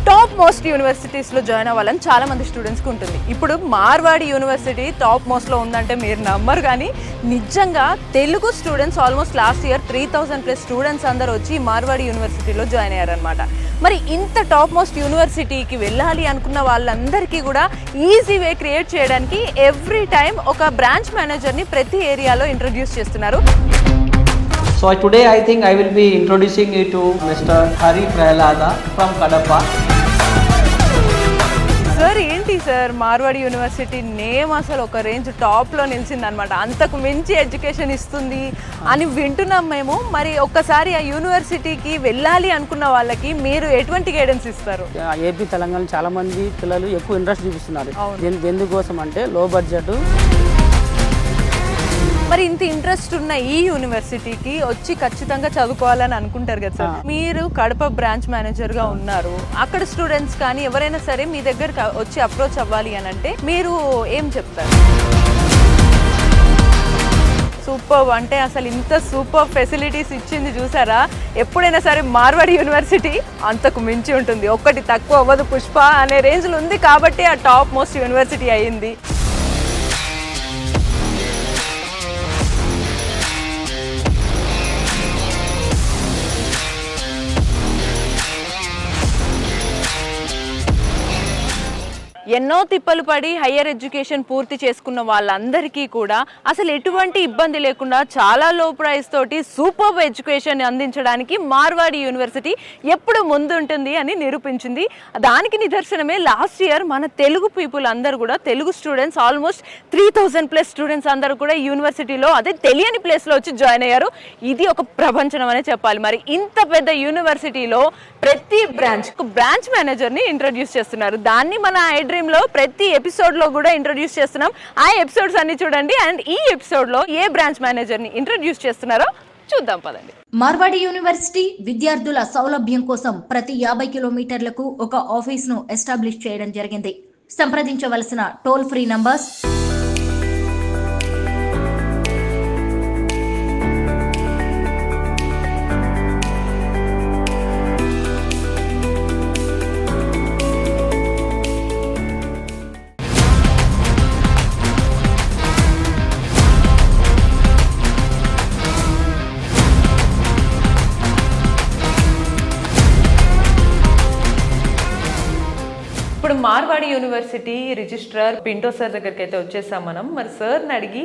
Top most యూనివర్సిటీస్లో join అవ్వాలని చాలామంది స్టూడెంట్స్కి ఉంటుంది. ఇప్పుడు మార్వాడి యూనివర్సిటీ టాప్ మోస్ట్లో ఉందంటే మీరు నమ్మరు, కానీ నిజంగా Telugu students almost last year 3000+ students అందరూ వచ్చి మార్వాడి యూనివర్సిటీలో జాయిన్ అయ్యారనమాట. మరి ఇంత టాప్ మోస్ట్ యూనివర్సిటీకి వెళ్ళాలి అనుకున్న వాళ్ళందరికీ కూడా ఈజీ వే క్రియేట్ చేయడానికి ఎవ్రీ టైం ఒక బ్రాంచ్ మేనేజర్ని ప్రతి ఏరియాలో ఇంట్రడ్యూస్ చేస్తున్నారు. So today I think I will be introducing you to Mr. Hari Prahalada from Kadapa. Sir ఏంటి సార్ మార్వాడి యూనివర్సిటీ నేమ్ అసలు ఒక రేంజ్ టాప్లో నిలిచిందనమాట. అంతకు మించి ఎడ్యుకేషన్ ఇస్తుంది అని వింటున్నాం మేము. మరి ఒక్కసారి ఆ యూనివర్సిటీకి వెళ్ళాలి అనుకున్న వాళ్ళకి మీరు ఎటువంటి గైడెన్స్ ఇస్తారు? ఏపీ తెలంగాణ చాలా మంది పిల్లలు ఎక్కువ ఇంట్రెస్ట్ చూపిస్తున్నారు. ఎందుకోసం అంటే లో బడ్జెట్. మరి ఇంత ఇంట్రెస్ట్ ఉన్న ఈ యూనివర్సిటీకి వచ్చి ఖచ్చితంగా చదువుకోవాలని అనుకుంటారు కదా సార్. మీరు కడప బ్రాంచ్ మేనేజర్గా ఉన్నారు. అక్కడ స్టూడెంట్స్ కానీ ఎవరైనా సరే మీ దగ్గర వచ్చి అప్రోచ్ అవ్వాలి అని అంటే మీరు ఏం చెప్తారు? సూపర్, అంటే అసలు ఇంత సూపర్ ఫెసిలిటీస్ ఇచ్చింది చూసారా. ఎప్పుడైనా సరే మార్వాడి యూనివర్సిటీ అంతకు మించి ఉంటుంది. ఒక్కటి తక్కువ అవ్వదు, పుష్ప అనే రేంజ్లో ఉంది కాబట్టి ఆ టాప్ మోస్ట్ యూనివర్సిటీ అయ్యింది. ఎన్నో తిప్పలు పడి హయ్యర్ ఎడ్యుకేషన్ పూర్తి చేసుకున్న వాళ్ళందరికీ కూడా అసలు ఎటువంటి ఇబ్బంది లేకుండా చాలా లో ప్రైస్ తోటి సూపర్ ఎడ్యుకేషన్ అందించడానికి మార్వాడి యూనివర్సిటీ ఎప్పుడు ముందుంటుంది అని నిరూపించింది. దానికి నిదర్శనమే లాస్ట్ ఇయర్ మన తెలుగు పీపుల్ అందరూ కూడా, తెలుగు స్టూడెంట్స్ ఆల్మోస్ట్ 3000+ స్టూడెంట్స్ అందరూ కూడా ఈ యూనివర్సిటీలో అదే తెలియని ప్లేస్లో వచ్చి జాయిన్ అయ్యారు. ఇది ఒక ప్రపంచం అనే చెప్పాలి. మరి ఇంత పెద్ద యూనివర్సిటీలో ప్రతి బ్రాంచ్ మేనేజర్ని ఇంట్రడ్యూస్ చేస్తున్నారు. దాన్ని మన లో ప్రతి ఎపిసోడ్ లో కూడా ఇంట్రడ్యూస్ చేస్తున్నాం. ఆ ఎపిసోడ్స్ అన్ని చూడండి. అండ్ ఈ ఎపిసోడ్ లో ఏ బ్రాంచ్ మేనేజర్ ని ఇంట్రడ్యూస్ చేస్తున్నారో చూద్దాం పదండి. మార్వాడి యూనివర్సిటీ విద్యార్థుల సౌలభ్యం కోసం ప్రతి 50 కిలోమీటర్లకు ఒక ఆఫీస్ ను ఎస్టాబ్లిష్ చేయడం జరిగింది. సంప్రదించవలసిన టోల్ ఫ్రీ నంబర్స్ ఇప్పుడు Marwadi university registrar Pinto sir దగ్గరికి అయితే వచ్చేసాం మనం. మరి సార్ని అడిగి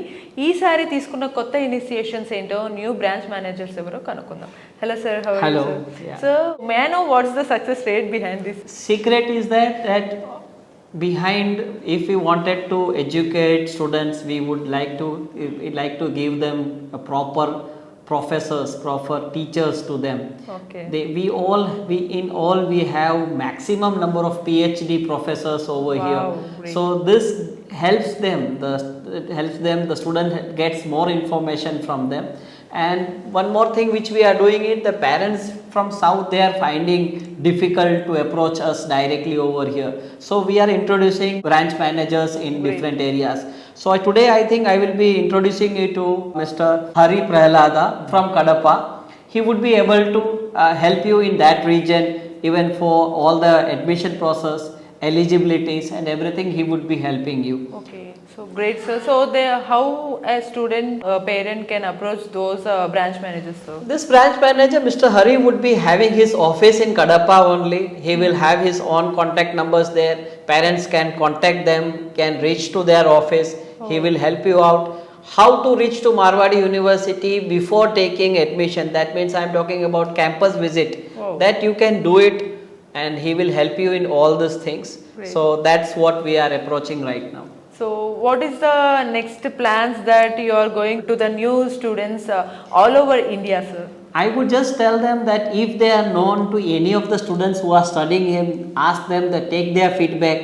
ఈసారి తీసుకున్న కొత్త ఇనిషియేషన్స్ ఏంటో, న్యూ బ్రాంచ్ మేనేజర్స్ ఎవరో కనుక్కుందాం. Hello sir, how are you? Sir, may I know what's the success rate behind this? Secret is that behind, if we wanted to educate students, we would like to give them a proper professors, proper teachers to them. Okay. We have maximum number of PhD professors over here. Great. So this helps them. The student gets more information from them. And one more thing which we are doing it, the parents from south, they are finding difficult to approach us directly over here. So we are introducing branch managers in different areas. So today I think I will be introducing you to Mr. Hari Prahalada from Kadapa. He would be able to help you in that region, even for all the admission process, eligibilities and everything. He would be helping you. Okay, so great sir. So how a student parent can approach those branch managers, sir? This branch manager, Mr. Hari, would be having his office in Kadapa only. He will have his own contact numbers there. Parents can contact them, can reach to their office. He will help you out. How to reach to Marwadi University before taking admission. That means I am talking about campus visit. That you can do it, and he will help you in all these things. Great. So that's what we are approaching right now. So what is the next plans that you are going to the new students all over India, sir? I would just tell them that if they are known to any of the students who are studying him, ask them to take their feedback,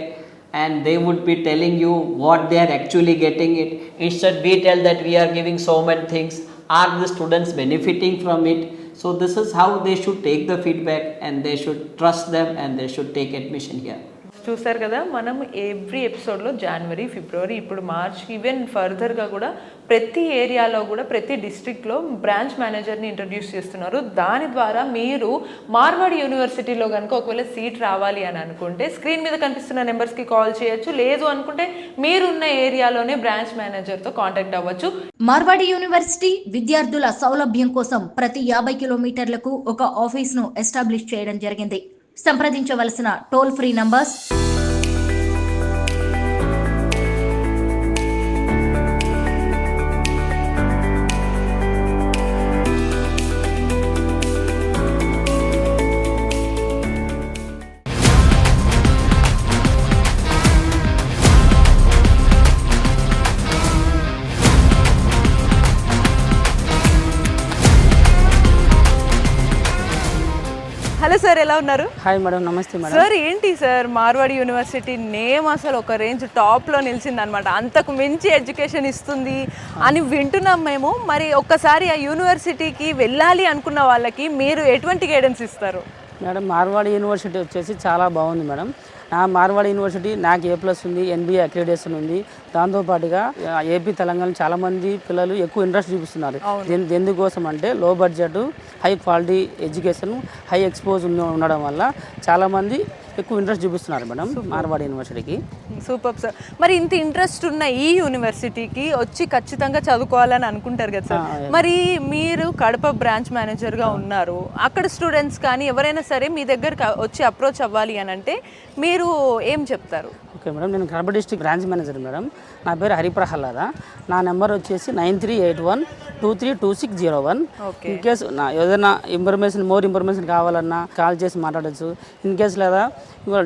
and they would be telling you what they are actually getting it. Instead we tell that we are giving so many things, are the students benefiting from it? So this is how they should take the feedback, and they should trust them, and they should take admission here. చూసారు కదా, మనం every ఎపిసోడ్లో జనవరి, ఫిబ్రవరి, ఇప్పుడు March, even ఫర్దర్గా కూడా ప్రతి ఏరియాలో కూడా ప్రతి డిస్ట్రిక్ట్లో బ్రాంచ్ మేనేజర్ని ఇంట్రడ్యూస్ చేస్తున్నారు. దాని ద్వారా మీరు మార్వాడి యూనివర్సిటీలో కనుక ఒకవేళ సీట్ రావాలి అని అనుకుంటే స్క్రీన్ మీద కనిపిస్తున్న నెంబర్స్కి కాల్ చేయొచ్చు. లేదు అనుకుంటే మీరున్న ఏరియాలోనే బ్రాంచ్ మేనేజర్తో కాంటాక్ట్ అవ్వచ్చు. మార్వాడి యూనివర్సిటీ విద్యార్థుల సౌలభ్యం కోసం ప్రతి 50 కిలోమీటర్లకు ఒక ఆఫీస్ను ఎస్టాబ్లిష్ చేయడం జరిగింది. సంప్రదించవలసిన toll free numbers hello sir, ఎలా ఉన్నారు? హాయ్ మేడం, నమస్తే మేడం. సార్ ఏంటి సార్, మార్వాడి యూనివర్సిటీ నేమ్ అసలు ఒక రేంజ్ టాప్లో నిలిచింది అనమాట. అంతకు మించి ఎడ్యుకేషన్ ఇస్తుంది అని వింటున్నాం మేము. మరి ఒక్కసారి ఆ యూనివర్సిటీకి వెళ్ళాలి అనుకున్న వాళ్ళకి మీరు ఎటువంటి గైడెన్స్ ఇస్తారు? మేడం, మార్వాడి యూనివర్సిటీ వచ్చేసి చాలా బాగుంది మేడం. నా మార్వాడి యూనివర్సిటీ నాకు A+ ఉంది, NBA అక్రిడిటేషన్ ఉంది. దాంతోపాటుగా ఏపీ తెలంగాణ చాలామంది పిల్లలు ఎక్కువ ఇంట్రెస్ట్ చూపిస్తున్నారు. ఎందుకోసం అంటే లో budget, high quality education, high expose ఉండడం వల్ల చాలామంది ఎక్కువ ఇంట్రెస్ట్ చూపిస్తున్నారు మేడం మార్వాడి యూనివర్సిటీకి. Super sir. మరి ఇంత ఇంట్రెస్ట్ ఉన్న ఈ యూనివర్సిటీకి వచ్చి ఖచ్చితంగా చదువుకోవాలని అనుకుంటారు కదా సార్. మరి మీరు కడప బ్రాంచ్ మేనేజర్గా ఉన్నారు. అక్కడ స్టూడెంట్స్ కానీ ఎవరైనా సరే మీ దగ్గర వచ్చి అప్రోచ్ అవ్వాలి అని అంటే మీరు ఏం చెప్తారు? ఓకే మేడం, నేను Kadapa district branch manager madam. నా పేరు హరిప్రహ్లాద. నా నెంబర్ వచ్చేసి 9381232601. ఇన్ కేసు నా ఏదైనా మోర్ ఇన్ఫర్మేషన్ కావాలన్నా కాల్ చేసి మాట్లాడచ్చు. ఇన్ కేసు లేదా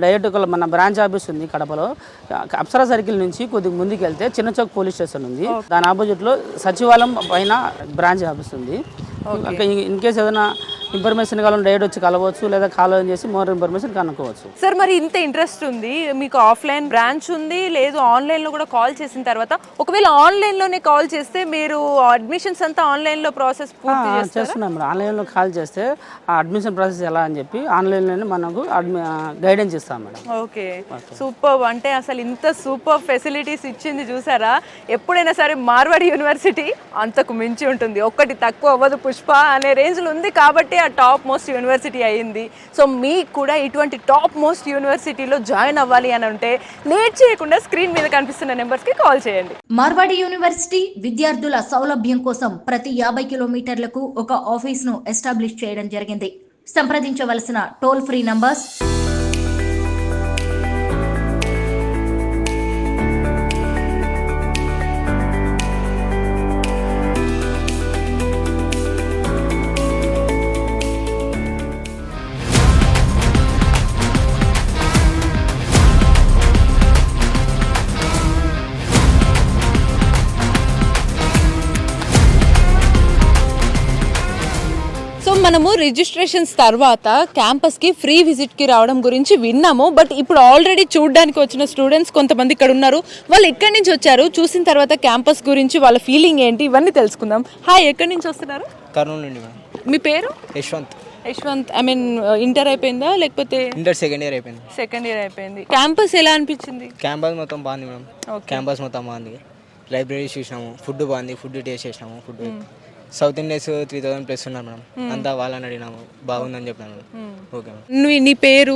డైరెక్ట్ మన బ్రాంచ్ ఆఫీస్ ఉంది కడపలో. అప్సరా సర్కిల్ నుంచి కొద్దిగా ముందుకు వెళ్తే చిన్న చౌక్ పోలీస్ స్టేషన్ ఉంది. దాని ఆపోజిట్లో సచివాలయం పైన బ్రాంచ్ ఆఫీస్ ఉంది. ఇన్ కేసు ఏదైనా ఇన్ఫర్మేషన్ కావాలని డైరెక్ట్ వచ్చి కలవచ్చు, లేదా కాల్ చేసి మోర్ ఇన్ఫర్మేషన్ కనుక్కోవచ్చు. సార్, మరి ఇంత ఇంట్రెస్ట్ ఉంది మీకు, ఆఫ్లైన్ బ్రాంచ్ ఉంది, లేదు ఆన్లైన్లో కూడా కాల్ చేసిన తర్వాత ఒకవేళ ఆన్లైన్లోనే కాల్ చేస్తే మీరు అడ్మిషన్స్ అంతా ఆన్లైన్లో ప్రాసెస్ పూర్తి చేస్తున్నాం మేడం. ఆన్లైన్లో కాల్ చేస్తే ఆ అడ్మిషన్ ప్రాసెస్ ఎలా అని చెప్పి ఆన్లైన్లోనే మనకు గైడెన్స్ ఇస్తాం మేడం. Okay, super. అంటే అసలు ఇంత సూపర్ ఫెసిలిటీస్ ఇచ్చింది చూసారా. ఎప్పుడైనా సరే మార్వాడి యూనివర్సిటీ అంతకు మించి ఉంటుంది. ఒక్కటి తక్కువ అవ్వదు, పుష్ప అనే రేంజ్లో ఉంది కాబట్టి ఆ టాప్ మోస్ట్ యూనివర్సిటీ అయ్యింది. సో మీకు కూడా ఇటువంటి టాప్ మోస్ట్ యూనివర్సిటీలో జాయిన్ అవ్వాలి అని ఉంటే లేట్ చేయకుండా స్క్రీన్ మీద కనిపిస్తున్న నెంబర్స్కి కాల్ చేయండి. మార్వాడి యూనివర్సిటీ విద్యార్థుల సౌలభ్యం కోసం ప్రతి 50 కిలోమీటర్లకు ఒక ఆఫీస్ను ఎస్టాబ్లిష్ చేయడం జరిగింది. సంప్రదించవలసిన టోల్ ఫ్రీ నంబర్స్ మనము రిజిస్ట్రేషన్స్ తర్వాత క్యాంపస్కి ఫ్రీ విజిట్కి రావడం గురించి విన్నాము. బట్ ఇప్పుడు ఆల్రెడీ చూడడానికి వచ్చిన స్టూడెంట్స్ కొంతమంది ఇక్కడ ఉన్నారు. వాళ్ళు ఎక్కడి నుంచి వచ్చారు, చూసిన తర్వాత క్యాంపస్ గురించి వాళ్ళ ఫీలింగ్ ఏంటి, ఇవన్నీ తెలుసుకుందాం. హాయ్, ఎక్కడి నుంచి వస్తున్నారు? కర్నూలు నుండి మేడం. మీ పేరు? యశ్వంత్. ఐ మీన్ ఇంటర్ అయిపోయిందా లేకపోతే? ఇంటర్ సెకండ్ ఇయర్ అయిపోయింది. సెకండ్ ఇయర్ అయిపోయింది. క్యాంపస్ ఎలా అనిపించింది? క్యాంపస్ మొత్తం బాగుంది మేడం. క్యాంపస్ మొత్తం బాగుంది. లైబ్రరీ చూసినాము, ఫుడ్ బాగుంది, ఫుడ్ టేస్ట్ చేసినాము. ఫుడ్ సౌత్ ఇండియన్స్ 3000+ ఉన్నారు మేడం. అంతా వాళ్ళని అడిగినాము, బాగుందని చెప్పినాను. Okay madam. నీ పేరు?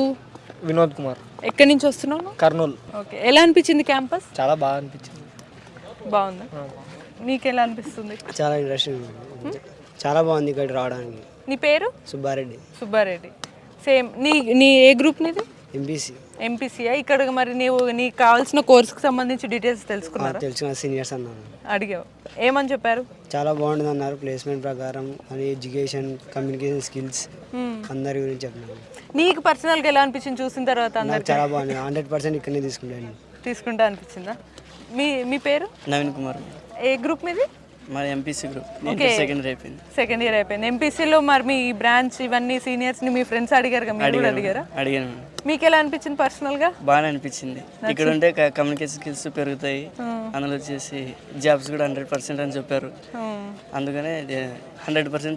వినోద్ కుమార్. ఎక్కడి నుంచి వస్తున్నావు? కర్నూలు. ఓకే, ఎలా అనిపించింది క్యాంపస్? చాలా బాగా అనిపించింది. బాగుందా? మీకు ఎలా అనిపిస్తుంది? చాలా ఇంట్రెస్టింగ్, చాలా బాగుంది ఇక్కడ రావడానికి. నీ పేరు? సుబ్బారెడ్డి. సుబ్బారెడ్డి. సేమ్. నీ ఏ గ్రూప్ నీది? ఎంపీసీ. ఎంపీసీయా? ఇక్కడ మరి నీకు కావాల్సిన కోర్సుకి సంబంధించి డీటెయిల్స్ తెలుసుకున్నారా? తెలిసిన సీనియర్స్ అన్నారు, అడిగావు, ఏమని చెప్పారు? చాలా బాగుంటుంది అన్నారు. ప్లేస్మెంట్ ప్రకారం అని ఎడ్యుకేషన్, కమ్యూనికేషన్ స్కిల్స్ అందరి గురించి చెప్పినారు. నీకు పర్సనల్గా ఎలా అనిపించింది చూసిన తర్వాత? నాకు చాలా బాగుంది. 100% ఇక్కడనే తీసుకుంటా అనిపించిందా? మీ పేరు? నవీన్ కుమార్. ఏ గ్రూప్ మీది? మరి ఎంపీసీ గ్రూప్. సెకండ్ ఇయర్ అయిపోయింది. సెకండ్ ఇయర్ అయిపోయింది. ఎంపీసీలో మరి మీ బ్రాంచ్ ఇవన్నీ సీనియర్స్ని మీ ఫ్రెండ్స్ అడిగారు కదా, మీరు కూడా అడిగారా? అడిగాను. మీకు ఎలా అనిపించింది పర్సనల్గా? బాగా అనిపించింది. ఇక్కడ ఉంటే కమ్యూనికేషన్ స్కిల్స్ పెరుగుతాయి, అందులో వచ్చేసి జాబ్స్ కూడా 100% అని చెప్పారు. అందుకనే 100%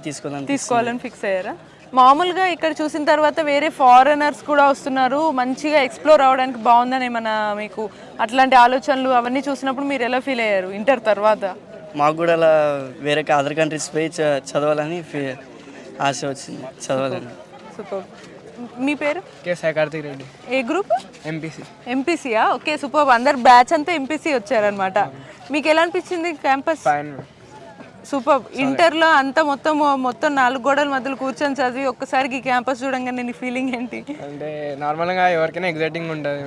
తీసుకోవాలని ఫిక్స్ అయ్యారా? మామూలుగా ఇక్కడ చూసిన తర్వాత వేరే ఫారెనర్స్ కూడా వస్తున్నారు, మంచిగా ఎక్స్ప్లోర్ అవ్వడానికి బాగుందని ఏమన్నా మీకు అట్లాంటి ఆలోచనలు అవన్నీ చూసినప్పుడు మీరు ఎలా ఫీల్ అయ్యారు ఇంటర్ తర్వాత? మాకు కూడా అలా వేరే అదర్ కంట్రీస్ పోయి చదవాలని ఆశ వచ్చింది, చదవాలని. సూపర్. మీ పేరు? కార్తీక్ రెడ్డి. ఏ గ్రూప్? ఎంపీసీ. ఎంపీసీయా? Okay, super. అందరు బ్యాచ్ అంతా ఎంపీసీ వచ్చారనమాట. మీకు ఎలా అనిపించింది క్యాంపస్? సూపర్. ఇంటర్లో అంతా మొత్తం 4 గోడల మధ్యలో కూర్చొని చదివి ఒక్కసారికి ఈ క్యాంపస్ చూడంగానే నీ ఫీలింగ్ ఏంటి? అంటే నార్మల్గా ఎవరికైనా ఎగ్జైటింగ్ ఉంటుంది,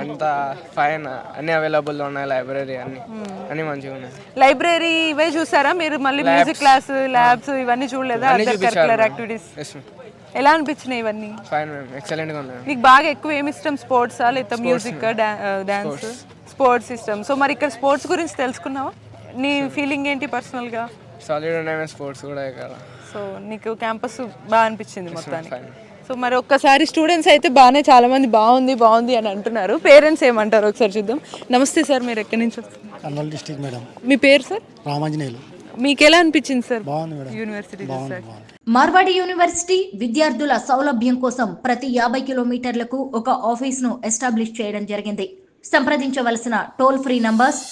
అంతా ఫైన్, అన్ని అవైలబుల్లో ఉన్నాయి, లైబ్రరీ అన్ని మంచిగా ఉన్నాయి. లైబ్రరీ ఇవే చూసారా మీరు? మళ్ళీ మ్యూజిక్ క్లాస్, ల్యాబ్స్ ఇవన్నీ చూడలేదా? అదర్ కరిక్యులర్ యాక్టివిటీస్ ఎలా అనిపించినాయి ఇవన్నీ? ఫైన్ మ్యామ్, ఎక్సలెంట్గా ఉన్నాయి. నీకు బాగా ఎక్కువ ఏమి ఇష్టం? స్పోర్ట్సా లేదా మ్యూజిక్, డాన్స్? స్పోర్ట్స్ ఇష్టం. సో మరి ఇక్కడ స్పోర్ట్స్ గురించి తెలుసుకున్నావా? నీ ఫీలింగ్ ఏంటి పర్సనల్గా? సాలిడ్ ఉన్నాయి స్పోర్ట్స్ కూడా ఇక్కడ. సో నీకు క్యాంపస్ బాగా అనిపించింది మొత్తానికి. సో మరి ఒక్కసారి స్టూడెంట్స్ అయితే బాగానే చాలా మంది బాగుంది అని అంటున్నారు. పేరెంట్స్ ఏమంటారు ఒకసారి చూద్దాం. నమస్తే సార్, మీరు ఎక్కడి నుంచి వస్తున్నారు? Kurnool district madam. మీ పేరు సార్? రామాంజనేయులు. మీకు ఎలా అనిపించింది సార్ బాగుంది మేడం, యూనివర్సిటీ? మార్వాడి యూనివర్సిటీ విద్యార్థుల సౌలభ్యం కోసం ప్రతి 50 కిలోమీటర్లకు ఒక ఆఫీస్ను ఎస్టాబ్లిష్ చేయడం జరిగింది. సంప్రదించవలసిన టోల్ ఫ్రీ నంబర్స్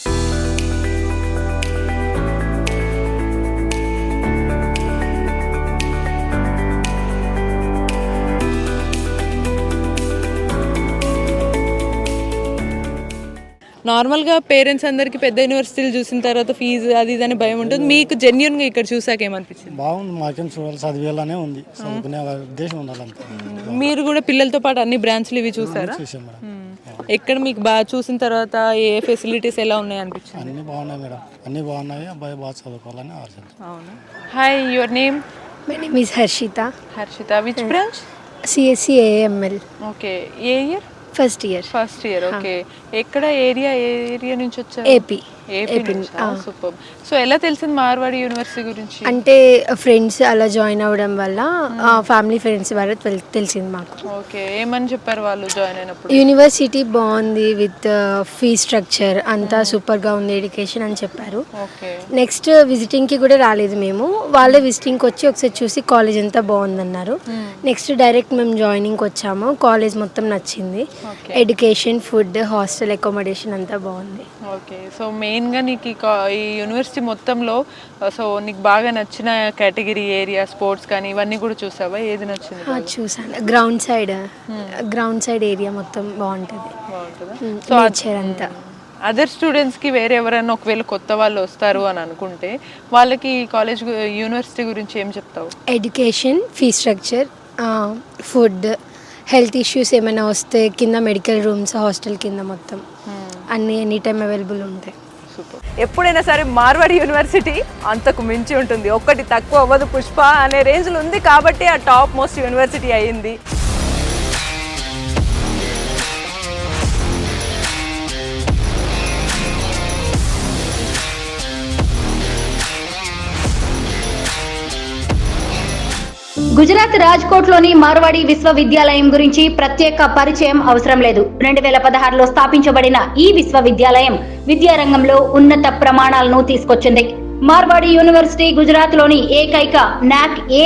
నార్మల్గా పేరెంట్స్ అందరికి పెద్ద యూనివర్సిటీలు చూసిన తర్వాత ఫీజు అది ఇది అని భయం ఉంటుంది. మీకు జెన్యున్గా ఇక్కడ చూసాక ఏమనిపించింది? బాగుంది, మాకేం చూడాలి, చదివేలానే ఉంది, చదువుకునే ఉద్దేశం ఉండాలంటే. మీరు కూడా పిల్లలతో పాటు అన్ని బ్రాంచ్లు ఇవి చూసారా? చూసాం మేడం. ఎక్కడ మీకు బాగా చూసిన తర్వాత ఏ ఫెసిలిటీస్ ఎలా ఉన్నాయి అనిపించింది? అన్ని బాగున్నాయి మేడం, అన్ని బాగున్నాయి. అబ్బాయి బాగా చదువుకోవాలని ఆలోచన. అవును. Hi, your name? My name is Harshita. Harshita. Which branch? CSC AML. Okay. ఏ year? First year. First year. Okay. ఎక్కడ ఏరియా నుంచి వచ్చారు? AP. సూపర్. సో ఎలా తెలిసింది మార్వాడి యూనివర్సిటీ గురించి? అంటే ఫ్రెండ్స్ అలా జాయిన్ అవ్వడం వల్ల ఫ్యామిలీ ఫ్రెండ్స్ వల్ల తెలిసింది మాకు. ఓకే. ఏమని చెప్పారు వాళ్ళు జాయిన్ అయినప్పుడు? యూనివర్సిటీ బాగుంది, విత్ ఫీ స్ట్రక్చర్ అంతా సూపర్గా ఉంది, ఎడ్యుకేషన్ అని చెప్పారు. ఓకే. నెక్స్ట్ విజిటింగ్కి కూడా రాలేదు మేము, వాళ్ళే విజిటింగ్కి వచ్చి ఒకసారి చూసి కాలేజ్ అంతా బాగుందన్నారు. నెక్స్ట్ డైరెక్ట్ మేము జాయినింగ్కి వచ్చాము. కాలేజ్ మొత్తం నచ్చింది, ఎడ్యుకేషన్, ఫుడ్, హాస్టల్ అకామిడేషన్ అంతా బాగుంది. ఓకే. సో మెయిన్గా నీకు ఈ యూనివర్సిటీ మొత్తంలో సో నీకు బాగా నచ్చిన కేటగిరీ ఏరియా, స్పోర్ట్స్ కానీ ఇవన్నీ కూడా చూసావా? ఏది నచ్చింది? చూసాను. గ్రౌండ్ సైడ్ ఏరియా మొత్తం బాగుంటుంది, నేచర్ అంతా. అదర్ స్టూడెంట్స్కి వేరే ఎవరైనా ఒకవేళ కొత్త వాళ్ళు వస్తారు అని అనుకుంటే వాళ్ళకి కాలేజ్ యూనివర్సిటీ గురించి ఏం చెప్తావు? Education, fee structure, food, health issues ఏమైనా వస్తే కింద మెడికల్ రూమ్స్, హాస్టల్ కింద మొత్తం అన్నీ ఎనీ టైం అవైలబుల్ ఉంటాయి. సూపర్. ఎప్పుడైనా సరే మార్వాడి యూనివర్సిటీ అంతకు మించి ఉంటుంది. ఒక్కటి తక్కువ అవ్వదు, పుష్ప అనే రేంజ్లో ఉంది కాబట్టి ఆ టాప్ మోస్ట్ యూనివర్సిటీ అయ్యింది. గుజరాత్ రాజ్కోట్లోని మార్వాడి విశ్వవిద్యాలయం గురించి ప్రత్యేక పరిచయం అవసరం లేదు. 2016లో స్థాపించబడిన ఈ విశ్వవిద్యాలయం విద్యారంగంలో ఉన్నత ప్రమాణాలను తీసుకొచ్చింది. మార్వాడి యూనివర్సిటీ గుజరాత్ లోని ఏకైక NAC A+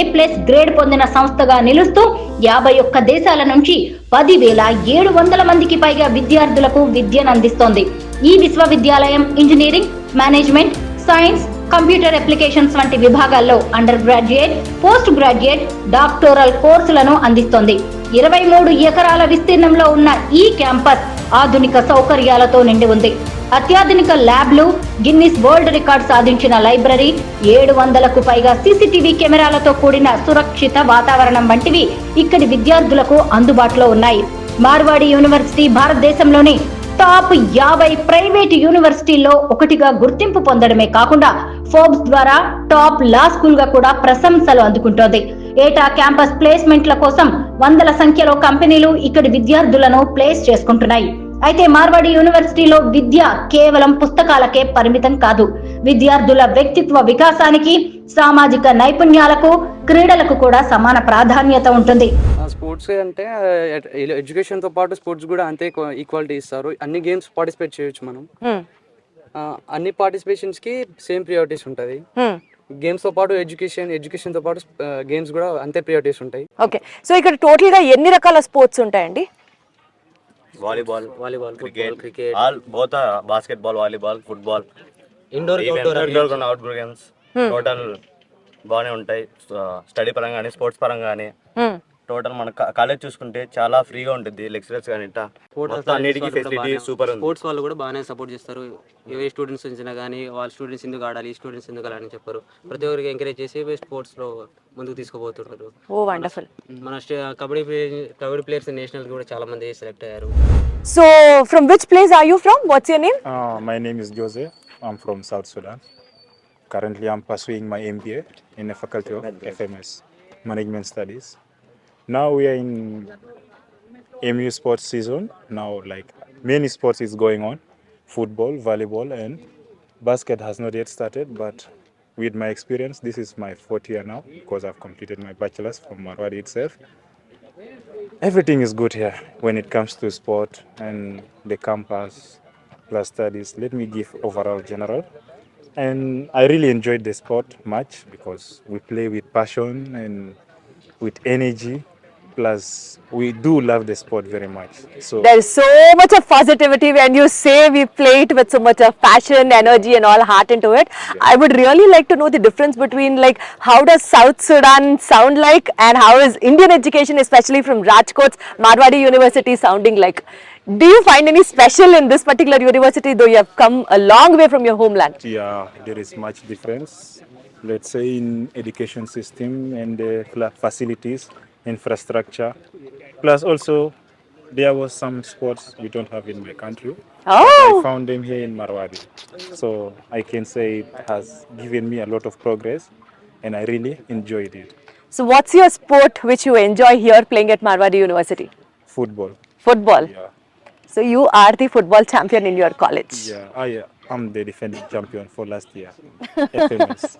గ్రేడ్ పొందిన సంస్థగా నిలుస్తూ 51 దేశాల నుంచి 10,700 మందికి పైగా విద్యార్థులకు విద్యను అందిస్తోంది. ఈ విశ్వవిద్యాలయం engineering, management, science, computer applications వంటి విభాగాల్లో under graduate, post graduate, doctoral కోర్సులను అందిస్తోంది. 23 ఎకరాల విస్తీర్ణంలో ఉన్న ఈ క్యాంపస్ ఆధునిక సౌకర్యాలతో నిండి ఉంది. అత్యాధునిక ల్యాబ్లు, గిన్నిస్ వరల్డ్ రికార్డ్ సాధించిన లైబ్రరీ, 700కు పైగా CCTV కెమెరాలతో కూడిన సురక్షిత వాతావరణం వంటివి ఇక్కడి విద్యార్థులకు అందుబాటులో ఉన్నాయి. మార్వాడి యూనివర్సిటీ భారతదేశంలోని టాప్ 50 ప్రైవేట్ యూనివర్సిటీల్లో ఒకటిగా గుర్తింపు పొందడమే కాకుండా ఫోర్బ్స్ ద్వారా టాప్ లా స్కూల్ గా కూడా ప్రశంసలు అందుకుంటోంది. ఏటా క్యాంపస్ ప్లేస్మెంట్ల కోసం వందల సంఖ్యలో కంపెనీలు ఇక్కడి విద్యార్థులను ప్లేస్ చేసుకుంటున్నాయి. అయితే మార్వాడి యూనివర్సిటీలో విద్య కేవలం పుస్తకాలకే పరిమితం కాదు. విద్యార్థుల వ్యక్తిత్వ వికాసానికి, సామాజిక నైపుణ్యాలకు, క్రీడలకు కూడా సమాన ప్రాధాన్యత ఉంటుంది. స్పోర్ట్స్ అంటే ఎడ్యుకేషన్తో పాటు స్పోర్ట్స్ కూడా అంతే ఈక్వాలిటీ ఇస్తారు. అన్ని గేమ్స్ పార్టిసిపేట్ చేయొచ్చు మనం. అన్ని పార్టిసిపేషన్స్కి సేమ్ ప్రియారిటీస్ ఉంటుంది. గేమ్స్తో పాటు ఎడ్యుకేషన్తో పాటు గేమ్స్ కూడా అంతే ప్రియారిటీస్ ఉంటాయి. ఓకే, సో ఇక్కడ టోటల్గా ఎన్ని రకాల స్పోర్ట్స్ ఉంటాయండి? Volleyball, cricket, all both basketball, volleyball, football, indoor outdoor games total బాగానే ఉంటాయి. స్టడీ పరంగా కానీ స్పోర్ట్స్ పరంగా కానీ టోటల్ మన కాలేజ్ చూసుకుంటే చాలా ఫ్రీగా ఉంటుంది. లెక్చరర్స్ కానీ అన్నిటికీ ఫెసిలిటీ సూపర్ ఉంది. స్పోర్ట్స్ వాళ్ళు కూడా బాగానే సపోర్ట్ చేస్తారు. ఏ స్టూడెంట్స్ వచ్చినా కానీ వాళ్ళ స్టూడెంట్స్ ఎందుకు ఆడాలి, స్టూడెంట్స్ ఎందుకు ఆడాలని చెప్పారు. ప్రతి ఒక్కరికి ఎంకరేజ్ చేసి స్పోర్ట్స్లో ముందుకు తీసుకుపోతుంటారు. ఓ వండర్ఫుల్. మన కబడ్డీ ప్లేయర్స్ నేషనల్ కూడా చాలా మంది సెలెక్ట్ అయ్యారు. So from which place are you from? What's your name? My name is Jose. I'm from South Sudan. Currently, I'm pursuing my MBA in the Faculty of FMS, Management Studies. Now we are in MU sports season. Now, like many sports is going on, football, volleyball, and basket has not yet started. But with my experience, this is my 4th year now because I've completed my bachelor's from Marwadi itself. Everything is good here when it comes to sport and the campus plus studies. Let me give overall general. And I really enjoyed the sport much because we play with passion and with energy. Plus, we do love the sport very much. So There is so much of positivity when you say we play it with so much of passion, energy and all heart into it. I would really like to know the difference between like how does South Sudan sound like and how is Indian education, especially from Rajkot's Marwadi University, sounding like? Do you find any special in this particular university, though you have come a long way from your homeland? yeah, there is much difference. Let's say in education system and the facilities, infrastructure. Plus also there was some sports we don't have in my country. I found them here in Marwadi. So I can say it has given me a lot of progress and I really enjoyed it. So what's your sport which you enjoy here playing at Marwadi University? Football. Football. Yeah. So you are the football champion in your college. Yeah, I'm the defending champion for last year. FMS.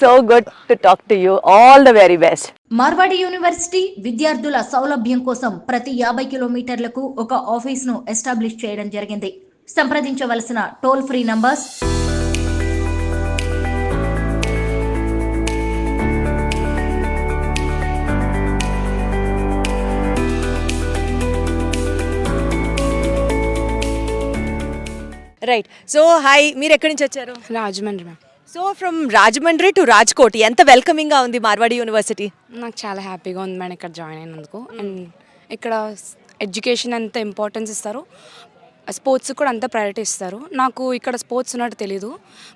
So good to talk to you. All the very best. Marwadi university విద్యార్థుల సౌలభ్యం కోసం ప్రతి 50 కిలోమీటర్లకు ఒక ఆఫీస్ను establish చేయడం జరిగింది. సంప్రదించవలసిన toll free numbers right. So hi, మీరు ఎక్కడి నుంచి వచ్చారు? Rajahmundry ma'am. So from Rajahmundry to Rajkot, ఎంత వెల్కమింగ్గా ఉంది మార్వాడి యూనివర్సిటీ? నాకు చాలా హ్యాపీగా ఉంది మేడం ఇక్కడ జాయిన్ అయినందుకు. అండ్ ఇక్కడ ఎడ్యుకేషన్ అంత ఇంపార్టెన్స్ ఇస్తారు, స్పోర్ట్స్ కూడా అంత ప్రయారిటీ ఇస్తారు. నాకు ఇక్కడ స్పోర్ట్స్ ఉన్నట్టు తెలీదు,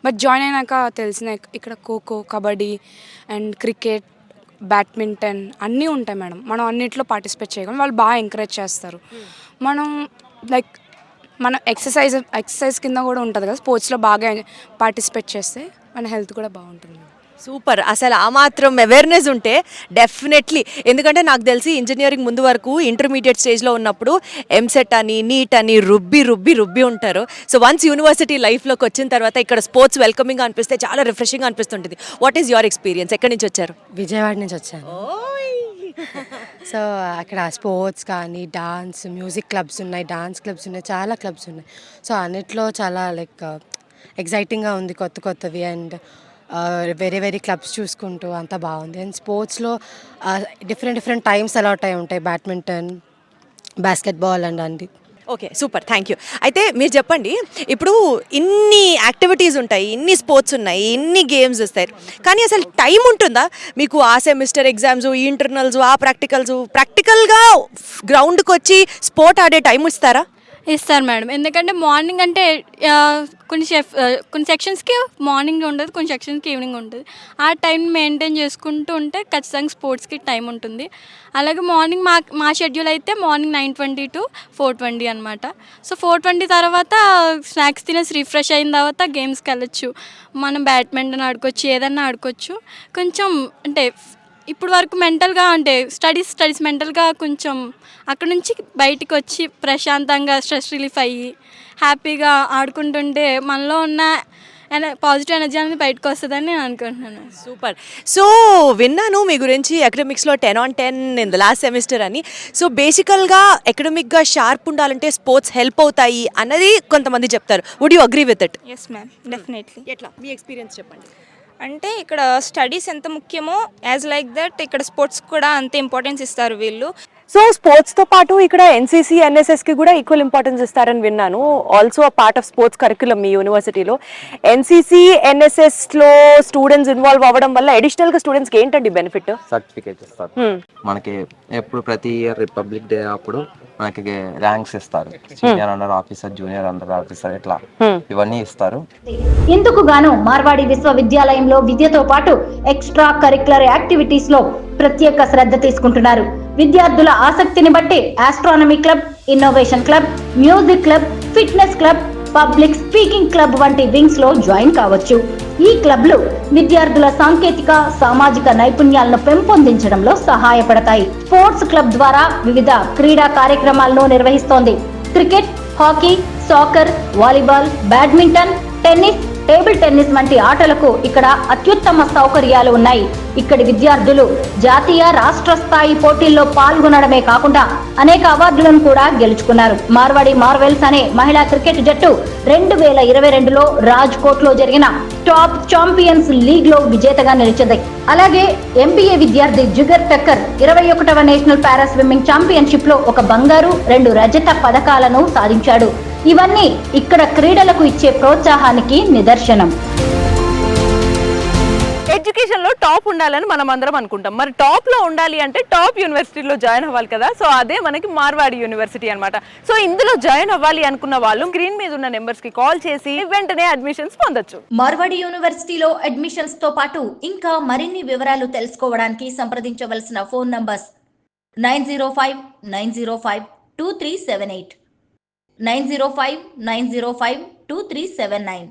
బట్ జాయిన్ అయినాక తెలిసిన ఇక్కడ kho kho, kabaddi and cricket, badminton అన్నీ ఉంటాయి మేడం. మనం అన్నింటిలో పార్టిసిపేట్ చేయగలం. వాళ్ళు బాగా ఎంకరేజ్ చేస్తారు. మనం లైక్ మన ఎక్సర్సైజ్ కింద కూడా ఉంటుంది కదా, స్పోర్ట్స్లో బాగా పార్టిసిపేట్ చేస్తే మన హెల్త్ కూడా బాగుంటుంది. సూపర్. అసలు ఆ మాత్రం అవేర్నెస్ ఉంటే డెఫినెట్లీ, ఎందుకంటే నాకు తెలిసి ఇంజనీరింగ్ ముందు వరకు ఇంటర్మీడియట్ స్టేజ్లో ఉన్నప్పుడు ఎంసెట్ అని, నీట్ అని రుబ్బి ఉంటారు. సో వన్స్ యూనివర్సిటీ లైఫ్లోకి వచ్చిన తర్వాత ఇక్కడ స్పోర్ట్స్ వెల్కమింగ్గా అనిపిస్తే చాలా రిఫ్రెషింగ్గా అనిపిస్తుంటుంది. What is your experience? ఎక్కడి నుంచి వచ్చారు? విజయవాడ నుంచి వచ్చాను. సో అక్కడ స్పోర్ట్స్ కానీ డాన్స్, మ్యూజిక్ క్లబ్స్ ఉన్నాయి, డాన్స్ క్లబ్స్ ఉన్నాయి, చాలా క్లబ్స్ ఉన్నాయి. సో అన్నిట్లో చాలా లైక్ ఎగ్జైటింగ్గా ఉంది, కొత్తవి అండ్ వెరీ క్లబ్స్ చూసుకుంటూ అంతా బాగుంది. అండ్ స్పోర్ట్స్లో డిఫరెంట్ టైమ్స్ అలాట్ అయి ఉంటాయి, బ్యాడ్మింటన్, బాస్కెట్బాల్ అండ్ అన్ని. Okay, super, thank you. అయితే మీరు చెప్పండి, ఇప్పుడు ఇన్ని యాక్టివిటీస్ ఉంటాయి, ఇన్ని స్పోర్ట్స్ ఉన్నాయి, ఇన్ని గేమ్స్ వస్తాయి, కానీ అసలు టైం ఉంటుందా మీకు? ఆ సెమిస్టర్ ఎగ్జామ్స్, ఈ ఇంటర్నల్స్, ఆ ప్రాక్టికల్గా గ్రౌండ్కి వచ్చి స్పోర్ట్ ఆడే టైం ఇస్తారా? ఇస్తారు మేడం. ఎందుకంటే మార్నింగ్ అంటే కొన్ని సెక్షన్స్కి మార్నింగ్ ఉంటుంది, కొన్ని సెక్షన్స్కి ఈవినింగ్ ఉంటుంది. ఆ టైం మెయింటైన్ చేసుకుంటూ ఉంటే ఖచ్చితంగా స్పోర్ట్స్కి టైం ఉంటుంది. అలాగే మార్నింగ్ మా షెడ్యూల్ అయితే మార్నింగ్ 9:20 to 4:20 అనమాట. సో 4:20 తర్వాత స్నాక్స్ తినేసి రిఫ్రెష్ అయిన తర్వాత గేమ్స్కి వెళ్ళొచ్చు. మనం బ్యాడ్మింటన్ ఆడుకోవచ్చు, ఏదన్నా ఆడుకోవచ్చు. కొంచెం అంటే ఇప్పుడు వరకు మెంటల్గా అంటే స్టడీస్ మెంటల్గా కొంచెం అక్కడ నుంచి బయటికి వచ్చి ప్రశాంతంగా స్ట్రెస్ రిలీఫ్ అయ్యి హ్యాపీగా ఆడుకుంటుంటే మనలో ఉన్న పాజిటివ్ ఎనర్జీ అనేది బయటకు వస్తుందని నేను అనుకుంటున్నాను. సూపర్. సో విన్నాను మీ గురించి అకాడమిక్స్లో 10 on 10 in the last semester అని. సో బేసికల్గా అకాడమిక్గా షార్ప్ ఉండాలంటే స్పోర్ట్స్ హెల్ప్ అవుతాయి అన్నది కొంతమంది చెప్తారు. Would you agree with it? Yes ma'am, definitely. ఎట్లా మీ ఎక్స్పీరియన్స్ చెప్పండి. అంటే ఇక్కడ స్టడీస్ ఎంత ముఖ్యమో యాజ్ లైక్ దట్ ఇక్కడ స్పోర్ట్స్ కూడా అంతే ఇంపార్టెన్స్ ఇస్తారు వీళ్ళు. సో స్పోర్ట్స్తో పాటు ఇక్కడ ఎన్సీసీ ఎన్ఎస్ఎస్కి కూడా ఈక్వల్ ఇంపార్టెన్స్ ఇస్తారని విన్నాను. Also a part of sports curriculum మీ యూనివర్సిటీలో. ఎన్సీసీ ఎన్ఎస్ఎస్లో స్టూడెంట్స్ ఇన్వాల్వ్ అవ్వడం వల్ల అడిషనల్గా స్టూడెంట్స్కి ఏంటండి బెనిఫిట్? సర్టిఫికేట్ ఇస్తారు మనకి. ఎప్పుడు ప్రతి ఇయర్ రిపబ్లిక్ డే అప్పుడు మనకి ర్యాంక్స్ ఇస్తారు. Senior under officer, junior under officer, ఇట్లా ఇవన్నీ ఇస్తారు. ఇందుకు గాను మార్వాడి విశ్వవిద్యాలయంలో విద్యతో పాటు ఎక్స్ట్రా కరిక్యులర్ యాక్టివిటీస్ లో ప్రత్యేక శ్రద్ధ తీసుకుంటున్నారు. విద్యార్థుల ఆసక్తిని బట్టి astronomy club, innovation club, music club, fitness club, public speaking club వంటి వింగ్స్ లో జాయిన్ కావచ్చు. ఈ క్లబ్లు విద్యార్థుల సాంకేతిక, సామాజిక నైపుణ్యాలను పెంపొందించడంలో సహాయపడతాయి. స్పోర్ట్స్ క్లబ్ ద్వారా వివిధ క్రీడా కార్యక్రమాలను నిర్వహిస్తోంది. Cricket, hockey, soccer, volleyball, badminton, tennis, table tennis వంటి ఆటలకు ఇక్కడ అత్యుత్తమ సౌకర్యాలు ఉన్నాయి. ఇక్కడి విద్యార్థులు జాతీయ, రాష్ట్ర స్థాయి పోటీల్లో పాల్గొనడమే కాకుండా అనేక అవార్డులను కూడా గెలుచుకున్నారు. మార్వాడి మార్వెల్స్ అనే మహిళా క్రికెట్ జట్టు 2022లో రాజ్కోట్ లో జరిగిన టాప్ ఛాంపియన్స్ లీగ్ లో విజేతగా నిలిచింది. అలాగే ఎంబీఏ విద్యార్థి జిగర్ టక్కర్ 21వ నేషనల్ పారా స్విమ్మింగ్ ఛాంపియన్షిప్ లో ఒక బంగారు, 2 రజత పథకాలను సాధించాడు. ఇవన్నీ ఇక్కడ క్రీడలకు ఇచ్చే ప్రోత్సాహానికి నిదర్శనం. ఎడ్యుకేషన్ లో టాప్ ఉండాలని మనం అందరం అనుకుంటాం. మరి టాప్ లో ఉండాలి అంటే టాప్ యూనివర్సిటీలో జాయిన్ అవ్వాలి కదా. సో అదే మనకి మార్వాడి యూనివర్సిటీ అన్నమాట. సో ఇందులో జాయిన్ అవ్వాలి అనుకున్న వాళ్ళు స్క్రీన్ మీద ఉన్న నెంబర్స్ కి కాల్ చేసి వెంటనే అడ్మిషన్స్ పొందొచ్చు. మార్వాడి యూనివర్సిటీలో అడ్మిషన్స్ తో పాటు ఇంకా మరిన్ని వివరాలు తెలుసుకోవడానికి సంప్రదించవలసిన ఫోన్ నంబర్స్ 9059052378, 9059052379.